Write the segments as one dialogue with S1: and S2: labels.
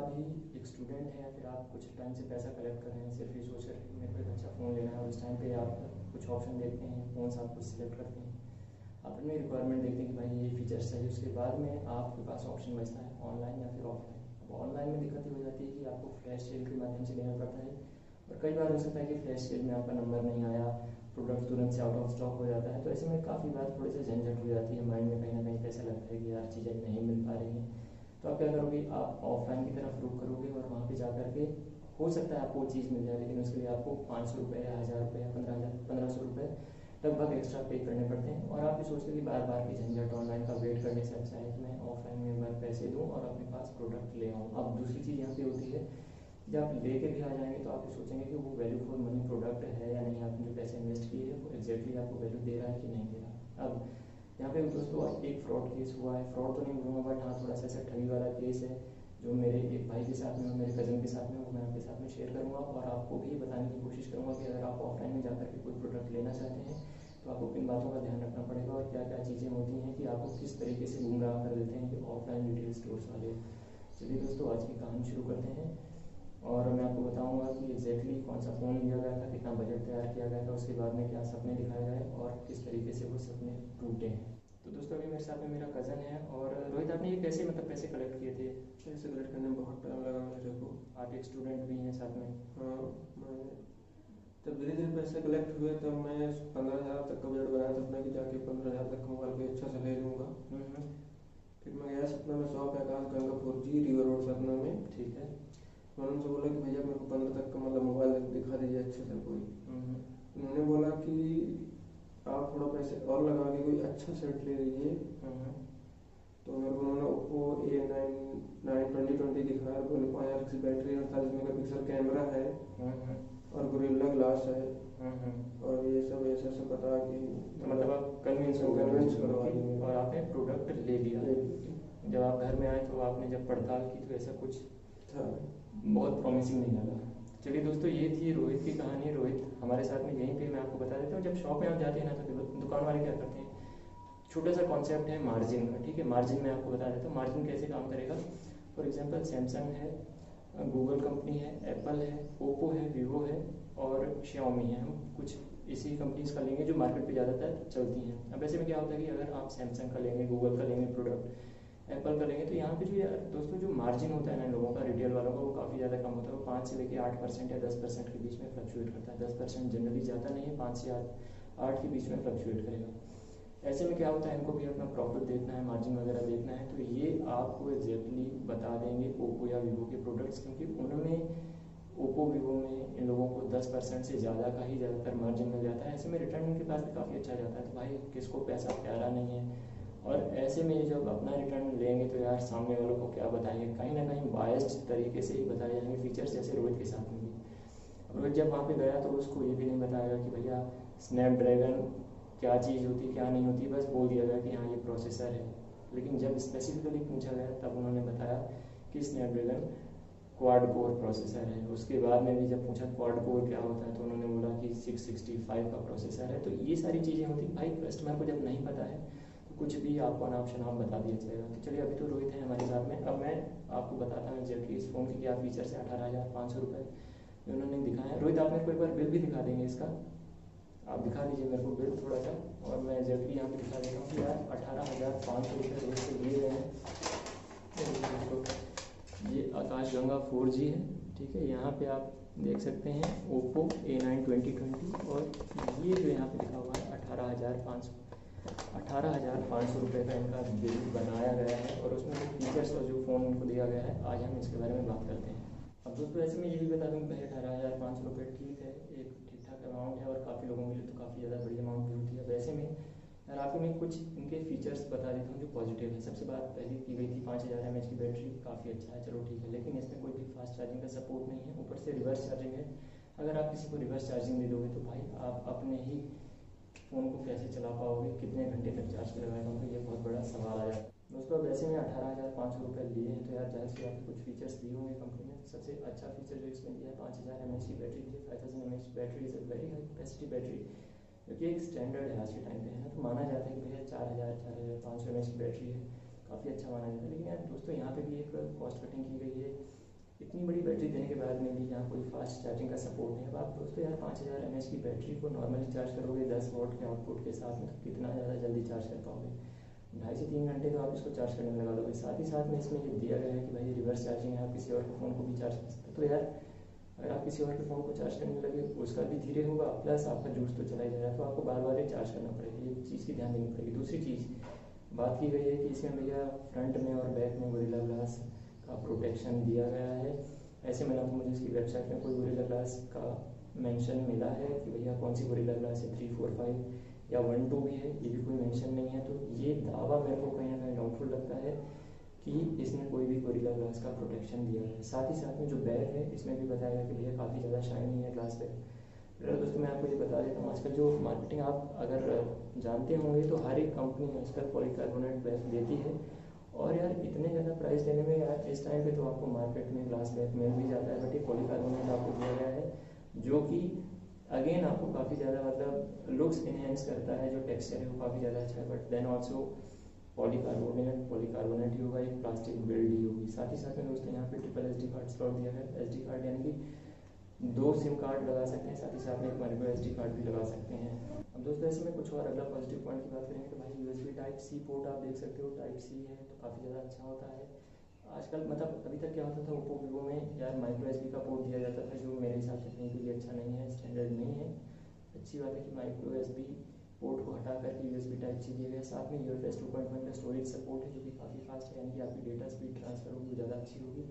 S1: आप भी एक स्टूडेंट हैं या फिर आप कुछ टाइम से पैसा कलेक्ट कर रहे हैं, सिर्फ ये सोच रहे हैं कि मेरे को एक अच्छा फ़ोन लेना है, और उस टाइम पे आप कुछ ऑप्शन देखते हैं, फ़ोन्स आप कुछ सिलेक्ट करते हैं, आप अपनी रिक्वायरमेंट देखते हैं कि भाई ये फीचर्स चाहिए, उसके बाद में आपके पास ऑप्शन बचता है ऑनलाइन या फिर ऑफलाइन। अब ऑनलाइन में दिक्कत ये हो जाती है कि आपको फ्लैश सेल के माध्यम से लेना पड़ता है, और कई बार हो सकता है कि फ्लैश सेल में आपका नंबर नहीं आया, प्रोडक्ट तुरंत से आउट ऑफ स्टॉक हो जाता है, तो ऐसे में काफ़ी बार थोड़ी सी झंझट हो जाती है, माइंड में कहीं ना कहीं पैसा लगता है कि यार चीज़ें नहीं मिल पा रही हैं। तो आप क्या करोगे, आप ऑफलाइन की तरफ रुख करोगे और वहाँ पे जा करके हो सकता है आपको वो चीज़ मिल जाए, लेकिन उसके लिए आपको 500 रुपये या 1000 रुपये या 1500 रुपये लगभग एक्स्ट्रा पे करने पड़ते हैं। और आप ये सोचते हैं कि बार बार की झंझट ऑनलाइन का वेट करने से अच्छा है कि मैं ऑफलाइन में एक बार पैसे दूँ और अपने पास प्रोडक्ट ले आऊँ। अब दूसरी चीज़ यहाँ पे होती है, जब आप लेके भी आ जाएंगे तो आप ये सोचेंगे कि वो वैल्यू फॉर मनी प्रोडक्ट है या नहीं, आपने जो पैसे इन्वेस्ट किए हैं वो एग्जैक्टली आपको वैल्यू दे रहा है कि नहीं दे रहा। अब यहाँ पे दोस्तों एक फ्रॉड केस हुआ है, फ्रॉड तो नहीं बोलूँगा बट हाँ थोड़ा सा ऐसा ठगी वाला केस है जो मेरे एक भाई के साथ में और मेरे कज़न के साथ में, वो मैं आपके साथ में शेयर करूँगा, और आपको भी बताने की कोशिश करूँगा कि अगर आप ऑफलाइन में जाकर के कोई प्रोडक्ट लेना चाहते हैं तो आपको किन बातों का ध्यान रखना पड़ेगा, और क्या क्या चीज़ें होती हैं कि आपको किस तरीके से गुमराह कर देते हैं कि ऑफलाइन रिटेल स्टोर्स वाले। चलिए दोस्तों आज की कहानी शुरू करते हैं, और मैं आपको बताऊंगा कि एग्जैक्टली कौन सा फ़ोन लिया गया था, कितना बजट तैयार किया गया था, उसके बाद में क्या सपने दिखाए गए और किस तरीके से वो सपने टूटे हैं। तो दोस्तों अभी मेरे साथ में मेरा कज़न है, और रोहित आपने ये कैसे मतलब पैसे कलेक्ट किए थे?
S2: पैसे कलेक्ट करने में बहुत टाइम लगा मेरे को।
S1: आप एक स्टूडेंट भी हैं साथ में।
S2: हाँ, मैं जब धीरे धीरे पैसे कलेक्ट हुए तब मैं 15,000 तक का बजट बनाया था अपना कि जाके 15,000 तक का मोबाइल कोई अच्छा सा ले लूँगा। फिर मैं गया सतना में, शॉप है Akash Ganga 4G river road Satna में।
S1: ठीक है।
S2: मैंने उनसे बोला कि भैया मेरे को 15 तक का मतलब मोबाइल दिखा दीजिए अच्छे से कोई। उन्होंने बोला कि आप थोड़ा पैसे और लगा के कोई अच्छा सेट ले लीजिए। तो मेरे को उन्होंने ओप्पो A9 2020 दिखाया, बोले 5000 की बैटरी, 48 मेगापिक्सल कैमरा है और गोरिल्ला ग्लास है, और ये सब ऐसा सब बता कि
S1: मतलब आप कन्विंस
S2: करवा दिए
S1: और आपने प्रोडक्ट ले लिया। जब आप घर में आए तो आपने जब पड़ताल की तो ऐसा कुछ
S2: था,
S1: बहुत प्रॉमिसिंग नहीं लगा। चलिए दोस्तों ये थी रोहित की कहानी। रोहित हमारे साथ में यहीं पे, मैं आपको बता देता हूँ, जब शॉप में आप जाते हैं ना तो दुकान वाले क्या करते हैं, छोटा सा कॉन्सेप्ट है मार्जिन का, ठीक है। मार्जिन में आपको बता देता हूँ मार्जिन कैसे काम करेगा। फॉर एग्जांपल सैमसंग है, गूगल कंपनी है, एप्पल है, ओप्पो है, वीवो है और Xiaomi है। हम कुछ इसी कंपनीज का लेंगे जो मार्केट पे ज़्यादातर चलती हैं। अब ऐसे में क्या होता है कि अगर आप सैमसंग का लेंगे, गूगल का लेंगे प्रोडक्ट, एप्पल का लेंगे, तो यहाँ पे जो यार दोस्तों जो मार्जिन होता है ना लोगों का, रिटेल वालों का, वो काफ़ी ज़्यादा कम होता है। वो 5 से लेकर 8% या 10% के बीच में फ्लक्चुएट करता है। 10% जनरली ज़्यादा नहीं है, 5 से 8 के बीच में फ्लक्चुएट करेगा। ऐसे में क्या होता है, इनको भी अपना प्रॉफिट देखना है, मार्जिन वगैरह देखना है, तो ये आपको एग्जैक्टली बता देंगे ओप्पो या वीवो के प्रोडक्ट्स, क्योंकि उनमें ओप्पो वीवो में इन लोगों को 10% से ज़्यादा का ही ज़्यादातर मार्जिन मिल जाता है। ऐसे में रिटर्न इनके पास भी काफ़ी अच्छा जाता है। तो भाई किसको पैसा प्यारा नहीं है, और ऐसे में जब अपना रिटर्न लेंगे तो यार सामने वालों को क्या बताएंगे, कहीं ना कहीं बायस्ड तरीके से ही बताए जाएंगे फीचर्स, जैसे रोहित के साथ में भी। रोहित जब वहाँ पे गया तो उसको ये भी नहीं बताया कि भैया स्नैपड्रैगन क्या चीज़ होती क्या नहीं होती, बस बोल दिया गया कि हाँ ये प्रोसेसर है। लेकिन जब स्पेसिफिकली पूछा गया तब उन्होंने बताया कि स्नैपड्रैगन क्वाड कोर प्रोसेसर है। उसके बाद में भी जब पूछा क्वाड कोर क्या होता है तो उन्होंने बोला कि 665 का प्रोसेसर है। तो ये सारी चीज़ें होती भाई, कस्टमर को जब नहीं पता है तो कुछ भी आपको अनाप शनाप बता दिया जाएगा। तो चलिए अभी तो रोहित है हमारे साथ में, अब मैं आपको बताता हूँ एग्जैक्टली इस फ़ोन के क्या फीचर्स है। 18,500 रुपये उन्होंने दिखाया है। रोहित आप मेरे को एक बार बिल भी दिखा देंगे इसका, आप दिखा दीजिए मेरे को बिल थोड़ा सा, और मैं एग्जैक्टली यहाँ पे दिखा देता हूँ कि यार 18,500 रुपये रोज से दिए गए हैं। ये आकाश गंगा 4G है, ठीक है। यहाँ पे आप देख सकते हैं ओप्पो A9 2020, और ये जो यहाँ पे लिखा हुआ है 18,500 रुपये का इनका बिल बनाया गया है, और उसमें जो फीचर्स और जो फ़ोन इनको दिया गया है आज हम इसके बारे में बात करते हैं। अब दोस्तों ऐसे में ये भी बता दूँ कि 18,500 रुपये ठीक है, एक ठीक ठाक अमाउंट है, और काफ़ी लोगों के लिए तो काफ़ी ज़्यादा बड़ी अमाउंट भी होती है। वैसे में यार आपको मैं कुछ इनके फीचर्स बता देता हूँ जो पॉजिटिव है। सबसे बात पहली की गई थी 5000 mAh की बैटरी, काफ़ी अच्छा है, चलो ठीक है, लेकिन इसमें कोई भी फास्ट चार्जिंग का सपोर्ट नहीं है। ऊपर से रिवर्स चार्जिंग है। अगर आप किसी को रिवर्स चार्जिंग दे दोगे तो भाई आप अपने ही फ़ोन को कैसे चला पाओगे, कितने घंटे तक चार्ज पे लगाएगा, तो ये बहुत बड़ा सवाल आ जाता है। दोस्तों अब ऐसे में 18,500 रुपये लिए हैं तो यार जाहिर सी बात है कुछ फीचर्स दिए होंगे कंपनी ने। सबसे अच्छा फीचर जो इसमें दिया है 5000 mAh की बैटरी दी है। 5000 mAh battery is a very high capacity battery, क्योंकि एक स्टैंडर्ड है आज के टाइम पे, है ना। तो माना जाता है कि भैया 4,500 mAh की बैटरी है, काफ़ी अच्छा माना जाता है। लेकिन यार दोस्तों यहाँ पे भी एक कॉस्ट कटिंग की गई है इतनी बड़ी बैटरी देने के बाद में भी यहाँ कोई फास्ट चार्जिंग का सपोर्ट नहीं है। अब आप दोस्तों यार 5000 mAh की बैटरी को नॉर्मली चार्ज करोगे 10 वोल्ट के आउटपुट के साथ में, तो कितना ज़्यादा जल्दी चार्ज कर पाओगे? 2.5 से 3 घंटे तो आप इसको चार्ज करने में लगा दोगे। साथ ही साथ में इसमें ये दिया गया है कि भाई रिवर्स चार्जिंग है, आप किसी और के फ़ोन को भी चार्ज कर सकते हो। तो यार अगर आप किसी और के फ़ोन को चार्ज करने लगे उसका भी धीरे होगा, प्लस आपका जूस तो चला ही जाएगा, तो आपको बार बार ही चार्ज करना पड़ेगा। ये चीज़ की ध्यान देनी पड़ेगी। दूसरी चीज़ बात की गई है कि इसमें भैया फ्रंट में और बैक में गोरिल्ला ग्लास का प्रोटेक्शन दिया गया है। ऐसे में ना तो मुझे इसकी वेबसाइट में कोई गोरिल्ला ग्लास का मेंशन मिला है कि भैया कौन सी गोरिल्ला ग्लास है, 3, 4, 5 या 1, 2 भी है, ये भी कोई मेंशन नहीं है। तो ये दावा मेरे को कहीं ना कहीं डाउटफुल लगता है कि इसमें कोई भी गोरिल्ला ग्लास का प्रोटेक्शन दिया है। साथ ही साथ में जो बैग है इसमें भी बताया गया कि भैया काफ़ी ज़्यादा शाइनी है ग्लास बैग। दोस्तों मैं आपको ये बता देता हूँ, आजकल जो मार्केटिंग आप अगर जानते होंगे तो हर एक कंपनी आजकल पॉलीकार्बोनेट बैग देती है। और यार इतने ज़्यादा प्राइस देने में यार इस टाइम पे तो आपको मार्केट में ग्लास बैग मिल भी जाता है, बट ये पॉलीकार्बोनेट आपको दिया गया है जो कि अगेन आपको काफ़ी ज़्यादा मतलब लुक्स इनहेंस करता है। जो टेक्सचर है वो काफ़ी ज़्यादा अच्छा है, बट देन ऑल्सो पॉलीकार्बोनेट ही होगा, एक प्लास्टिक बिल्ड ही होगी। साथ ही साथ में दोस्तों यहाँ पे ट्रिपल SD कार्ड स्लॉट दिया है। SD कार्ड यानी कि 2 सिम कार्ड लगा सकते हैं, साथ ही साथ में एक माइक्रो SD कार्ड भी लगा सकते हैं। अब दोस्तों ऐसे में कुछ और अगला पॉजिटिव पॉइंट की बात करेंगे तो भाई USB Type-C पोर्ट आप देख सकते हो, Type-C है तो काफ़ी ज़्यादा अच्छा होता है। आजकल मतलब अभी तक क्या होता था ओप्पो वीवो में यार माइक्रो SD का पोर्ट दिया जाता था, जो मेरे हिसाब से कहीं के लिए अच्छा नहीं है, स्टैंडर्ड नहीं है। अच्छी बात है कि माइक्रो SD पोर्ट को हटा करके USB Type-C दिया गया। साथ में UFS 2.1 का स्टोरेज सपोर्ट है जो कि काफ़ी फास्ट है, यानी कि आपकी डेटा स्पीड ट्रांसफर होगी वो ज़्यादा अच्छी होगी।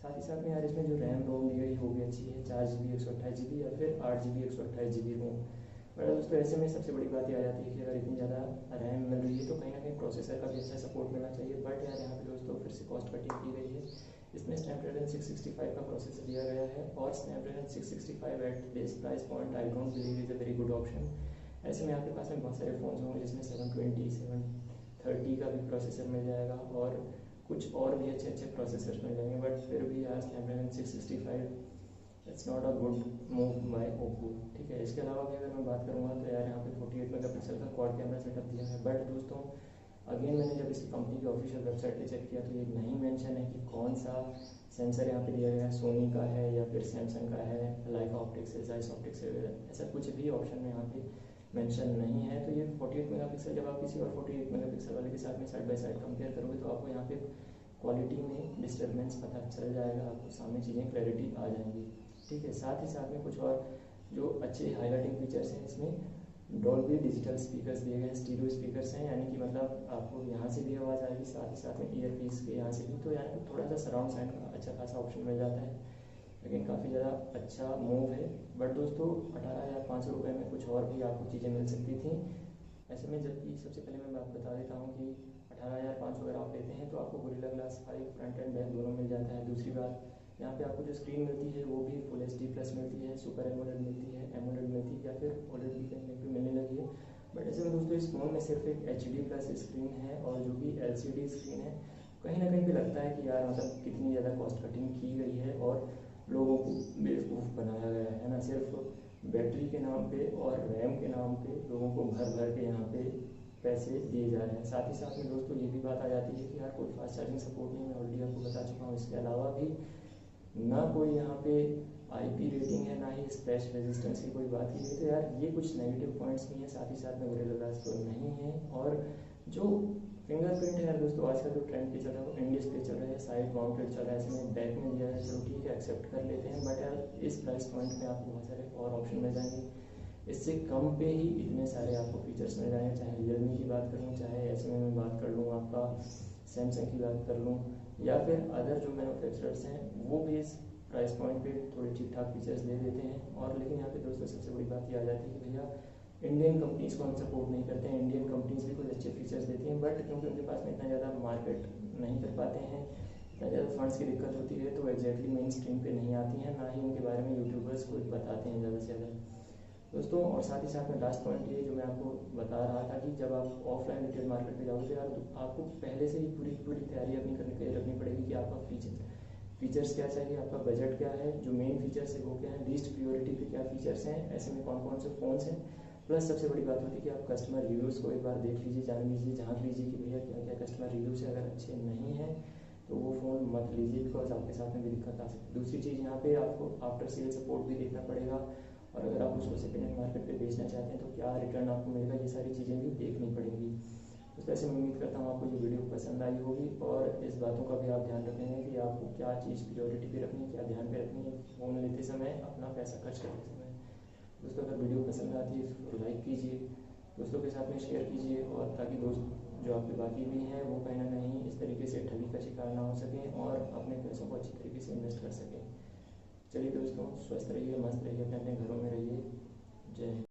S1: साथ ही साथ में यार इसमें जो रैम रोम दी गई वो भी अच्छी है, 4GB 128GB या फिर 8GB 128GB रोम। बट दोस्तों ऐसे में सबसे बड़ी बात ये आ जाती है कि अगर इतनी ज़्यादा रैम मिल रही है तो कहीं ना कहीं प्रोसेसर का भी अच्छा सपोर्ट मिलना चाहिए। बट यार यहाँ पे दोस्तों फिर से कॉस्ट कटिंग की गई है। इसमें स्नैपड्रैगन 665 का प्रोसेसर दिया गया है, और Snapdragon 665 at this price point I don't believe is a very good option. ऐसे में आपके पास में बहुत सारे फ़ोन्स होंगे जिसमें 720, 730 का भी प्रोसेसर मिल जाएगा और कुछ और भी अच्छे अच्छे प्रोसेसर मिल जाएंगे। बट फिर भी यार Snapdragon 665 it's not a good move by Oppo. ठीक है, इसके अलावा भी अगर मैं बात करूँगा तो यार यहाँ पे 48 मेगापिक्सल का क्वाड कैमरा सेटअप दिया है। बट दोस्तों अगेन मैंने जब इसकी कंपनी की ऑफिशियल वेबसाइट पे चेक किया तो ये नहीं मेंशन है कि कौन सा सेंसर यहाँ पे दिया गया है, सोनी का है या फिर सैमसंग का है, लाइका ऑप्टिक्स है, जाइस ऑप्टिक्स है, ऐसा कुछ भी ऑप्शन में यहाँ पे मेंशन नहीं है। तो ये 48 मेगापिक्सल जब आप किसी और 48 मेगापिक्सल वाले के साथ में साइड बाय साइड कंपेयर करोगे तो आपको यहाँ पे क्वालिटी में डिस्टर्बेंस पता चल जाएगा, आपको सामने चीज़ें क्लैरिटी आ जाएंगी। ठीक है, साथ ही साथ में कुछ और जो अच्छे हाईलाइटिंग फीचर्स हैं, इसमें डॉल्बी डिजिटल स्पीकर्स दिए गए हैं, स्टीरियो स्पीकर्स हैं, यानी कि मतलब आपको यहाँ से भी आवाज़ आएगी, साथ ही साथ में ईयर पीस के यहाँ से भी, तो यानी कि थोड़ा सा सराउंड साउंड का अच्छा खासा ऑप्शन मिल जाता है, लेकिन काफ़ी ज़्यादा अच्छा मूव है। बट दोस्तों 18,500 रुपये में कुछ और भी आपको चीज़ें मिल सकती थी। ऐसे में जबकि सबसे पहले मैं बात बता देता हूँ कि 18,500 अगर आप लेते हैं तो आपको gorilla glass 5 front end back दोनों मिल जाता है। दूसरी बात यहाँ पे आपको जो स्क्रीन मिलती है वो भी फुल HD प्लस मिलती है, सुपर एमोलेड मिलती है, एमोलेड मिलती है या फिर OLED भी कहीं पे मिलने लगी है। बट ऐसे में दोस्तों इस फ़ोन में सिर्फ एक HD प्लस स्क्रीन है और जो कि LCD स्क्रीन है। कहीं ना कहीं पे लगता है कि यार मतलब कितनी ज़्यादा कॉस्ट कटिंग की गई है और लोगों को बेवकूफ़ बनाया गया है ना, सिर्फ बैटरी के नाम पे और रैम के नाम पे लोगों को भर भर के यहाँ पे पैसे दिए जा रहे हैं। साथ ही साथ में दोस्तों ये भी बात आ जाती है कि यार कोई फास्ट चार्जिंग सपोर्ट नहीं, मैं ऑलरेडी आपको बता चुका हूँ। इसके अलावा भी ना कोई यहाँ पे IP रेटिंग है, ना ही स्क्रैच रेजिस्टेंस की कोई बात की गई, तो यार ये कुछ नेगेटिव पॉइंट्स नहीं है। साथ ही साथ में गोरिल्ला ग्लास तो नहीं है, और जो फिंगरप्रिंट है यार दोस्तों आजकल जो ट्रेंड पे चल रहा है वो इन डिस्प्ले चल रहा है, साइड माउंटेड चल रहा है, ऐसे में बैक में दिया है, चलो ठीक है एक्सेप्ट कर लेते हैं। बट यार इस प्राइस पॉइंट में आपको बहुत सारे और ऑप्शन मिल जाएंगे, इससे कम पे ही इतने सारे आपको फीचर्स मिल जाएंगे। चाहे रियलमी की बात करूँ, चाहे ऐसे में बात कर लूँ, आपका सैमसंग की बात कर लूँ, या फिर अदर जो मैन्युफैक्चरर्स हैं वो भी इस प्राइस पॉइंट पे थोड़े ठीक ठाक फीचर्स दे देते हैं। और लेकिन यहाँ पे दोस्तों सबसे बड़ी बात ये आ जाती है कि भैया इंडियन कंपनीज़ को हम सपोर्ट नहीं करते हैं। इंडियन कंपनीज़ भी कुछ अच्छे फीचर्स देती हैं, बट क्योंकि उनके पास में इतना ज़्यादा मार्केट नहीं कर पाते हैं, इतना ज़्यादा फंड्स की दिक्कत होती है, तो एग्जैक्टली मेन स्ट्रीम पे नहीं आती हैं, ना ही उनके बारे में यूट्यूबर्स को बताते हैं ज़्यादा से ज़्यादा दोस्तों। और साथ ही साथ में लास्ट पॉइंट ये जो मैं आपको बता रहा था कि जब आप ऑफलाइन रिटेल मार्केट पे जाओगे तो यार आपको पहले से ही पूरी तैयारी अपनी करके रखनी पड़ेगी कि आपका फीचर्स क्या चाहिए, आपका बजट क्या है, जो मेन फीचर्स है वो क्या है, लीस्ट प्रियोरिटी पे क्या फीचर्स हैं, ऐसे में कौन कौन से फ़ोन्स हैं। प्लस सबसे बड़ी बात होती है कि आप कस्टमर रिव्यूज़ को एक बार देख लीजिए, जान लीजिए, झाँक लीजिए कि भैया क्या क्या कस्टमर रिव्यूज़ है। अगर अच्छे नहीं हैं तो वो फ़ोन मत लीजिए, बिकॉज आपके साथ में भी दिक्कत आ सकती है। दूसरी चीज़ यहाँ पे आपको आफ्टर सेल सपोर्ट भी देखना पड़ेगा, और अगर आप उसको सेकेंड हैंड मार्केट पे बेचना चाहते हैं तो क्या रिटर्न आपको मिलेगा, ये सारी चीज़ें भी देखनी पड़ेंगी। तो वैसे मैं उम्मीद करता हूँ आपको ये वीडियो पसंद आई होगी, और इस बातों का भी आप ध्यान रखेंगे कि आपको क्या चीज़ प्रायोरिटी पे रखनी है, क्या ध्यान पे रखनी है फ़ोन लेते समय, अपना पैसा खर्च करते समय। दोस्तों अगर वीडियो पसंद आती है तो लाइक कीजिए, दोस्तों के साथ में शेयर कीजिए, और ताकि दोस्त जो आपके बाकी भी हैं वो कहीं ना कहीं इस तरीके से ठगी का शिकार ना हो सकें और अपने पैसों को अच्छी तरीके से इन्वेस्ट कर सकें। चलिए दोस्तों, स्वस्थ रहिए, मस्त रहिए, अपने अपने घरों में रहिए। जय हिंद।